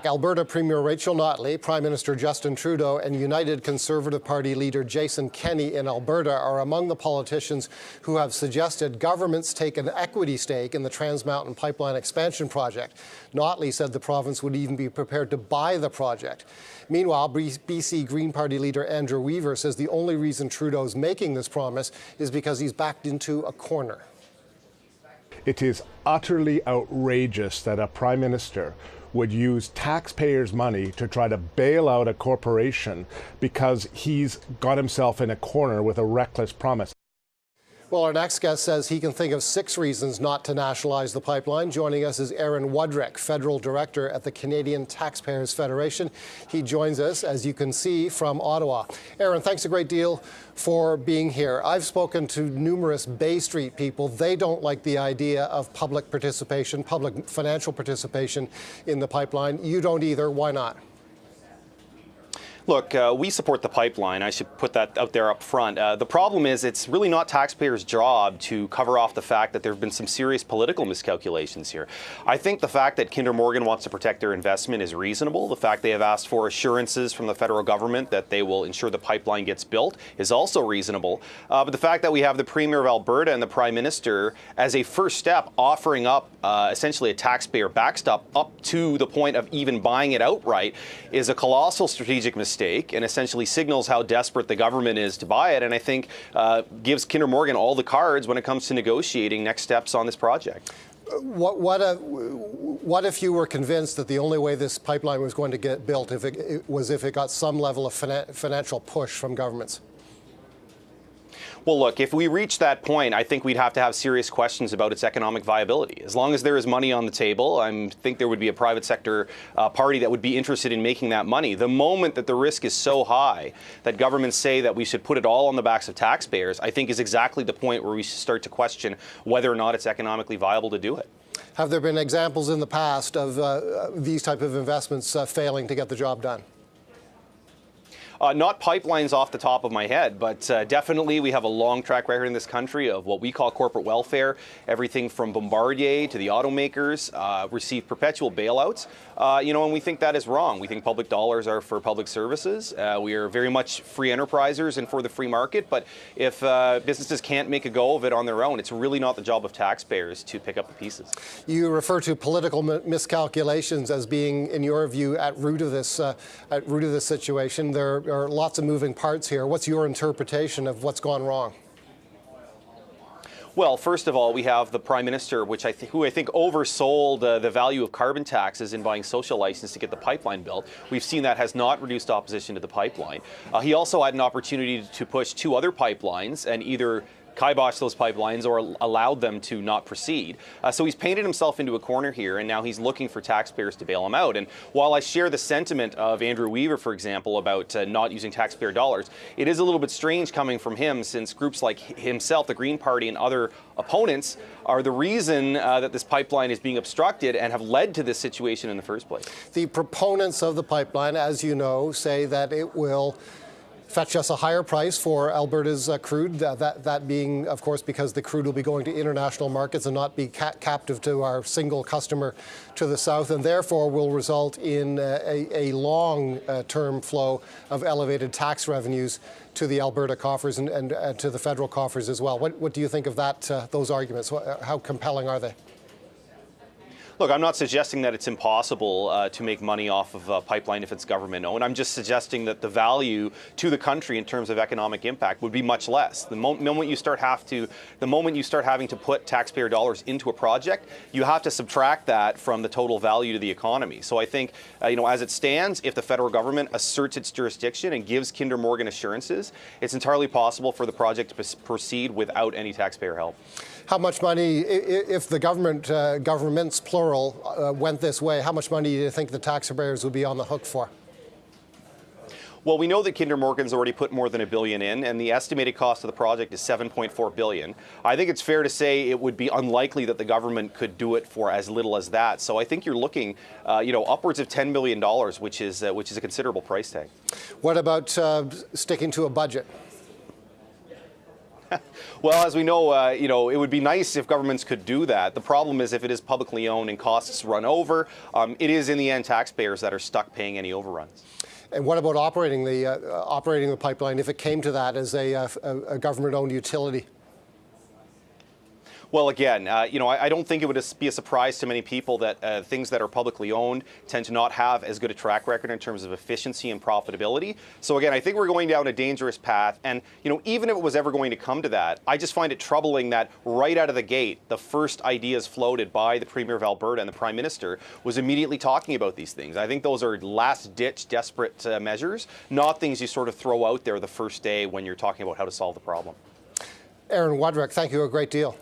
Alberta Premier Rachel Notley, Prime Minister Justin Trudeau, and United Conservative Party leader Jason Kenney in Alberta are among the politicians who have suggested governments take an equity stake in the Trans Mountain Pipeline expansion project. Notley said the province would even be prepared to buy the project. Meanwhile, BC Green Party leader Andrew Weaver says the only reason Trudeau's making this promise is because he's backed into a corner. It is utterly outrageous that a Prime Minister would use taxpayers' money to try to bail out a corporation because he's got himself in a corner with a reckless promise. Well, our next guest says he can think of 6 reasons not to nationalize the pipeline. Joining us is Aaron Wudrick, Federal Director at the Canadian Taxpayers Federation. He joins us, as you can see, from Ottawa. Aaron, thanks a great deal for being here. I've spoken to numerous Bay Street people. They don't like the idea of public participation, public financial participation in the pipeline. You don't either. Why not? Look, we support the pipeline. I should put that out there up front. The problem is it's really not taxpayers' job to cover off the fact that there have been some serious political miscalculations here. I think the fact that Kinder Morgan wants to protect their investment is reasonable. The fact they have asked for assurances from the federal government that they will ensure the pipeline gets built is also reasonable. But the fact that we have the Premier of Alberta and the Prime Minister as a first step offering up essentially a taxpayer backstop up to the point of even buying it outright is a colossal strategic mistake and essentially signals how desperate the government is to buy it, and I think gives Kinder Morgan all the cards when it comes to negotiating next steps on this project. What if you were convinced that the only way this pipeline was going to get built if it got some level of financial push from governments? Well, look, if we reach that point, I think we'd have to have serious questions about its economic viability. As long as there is money on the table, I think there would be a private sector party that would be interested in making that money. The moment that the risk is so high that governments say that we should put it all on the backs of taxpayers, I think is exactly the point where we should start to question whether or not it's economically viable to do it. Have there been examples in the past of these type of investments failing to get the job done? Not pipelines off the top of my head, but definitely we have a long track record in this country of what we call corporate welfare. Everything from Bombardier to the automakers receive perpetual bailouts. And we think that is wrong. We think public dollars are for public services. We are very much free enterprisers and for the free market. But if businesses can't make a go of it on their own, it's really not the job of taxpayers to pick up the pieces. You refer to political miscalculations as being, in your view, at root of this situation. There are lots of moving parts here. What's your interpretation of what's gone wrong? Well, first of all, we have the Prime Minister, who I think oversold the value of carbon taxes in buying social license to get the pipeline built. We've seen that has not reduced opposition to the pipeline. He also had an opportunity to push 2 other pipelines and either kibosh those pipelines or allowed them to not proceed. So he's painted himself into a corner here, and now he's looking for taxpayers to bail him out. And while I share the sentiment of Andrew Weaver, for example, about not using taxpayer dollars, it is a little bit strange coming from him, since groups like himself, the Green Party, and other opponents are the reason that this pipeline is being obstructed and have led to this situation in the first place. The proponents of the pipeline, as you know, say that it will fetch us a higher price for Alberta's crude, that being, of course, because the crude will be going to international markets and not be captive to our single customer to the south, and therefore will result in a long-term flow of elevated tax revenues to the Alberta coffers and to the federal coffers as well. What do you think of those arguments? How compelling are they? Look, I'm not suggesting that it's impossible to make money off of a pipeline if it's government-owned. I'm just suggesting that the value to the country in terms of economic impact would be much less. The moment you start having to put taxpayer dollars into a project, you have to subtract that from the total value to the economy. So I think, as it stands, if the federal government asserts its jurisdiction and gives Kinder Morgan assurances, it's entirely possible for the project to proceed without any taxpayer help. How much money, if the governments, plural, went this way, how much money do you think the taxpayers would be on the hook for? Well, we know that Kinder Morgan's already put more than $1 billion in, and the estimated cost of the project is $7.4 billion. I think it's fair to say it would be unlikely that the government could do it for as little as that. So I think you're looking, upwards of $10 million, which is a considerable price tag. What about sticking to a budget? Well, as we know, it would be nice if governments could do that. The problem is if it is publicly owned and costs run over, it is in the end taxpayers that are stuck paying any overruns. And what about operating the pipeline if it came to that as a government-owned utility? Well, again, I don't think it would be a surprise to many people that things that are publicly owned tend to not have as good a track record in terms of efficiency and profitability. So again, I think we're going down a dangerous path. And, even if it was ever going to come to that, I just find it troubling that right out of the gate, the first ideas floated by the Premier of Alberta and the Prime Minister was immediately talking about these things. I think those are last-ditch, desperate measures, not things you sort of throw out there the first day when you're talking about how to solve the problem. Aaron Wudrick, thank you a great deal.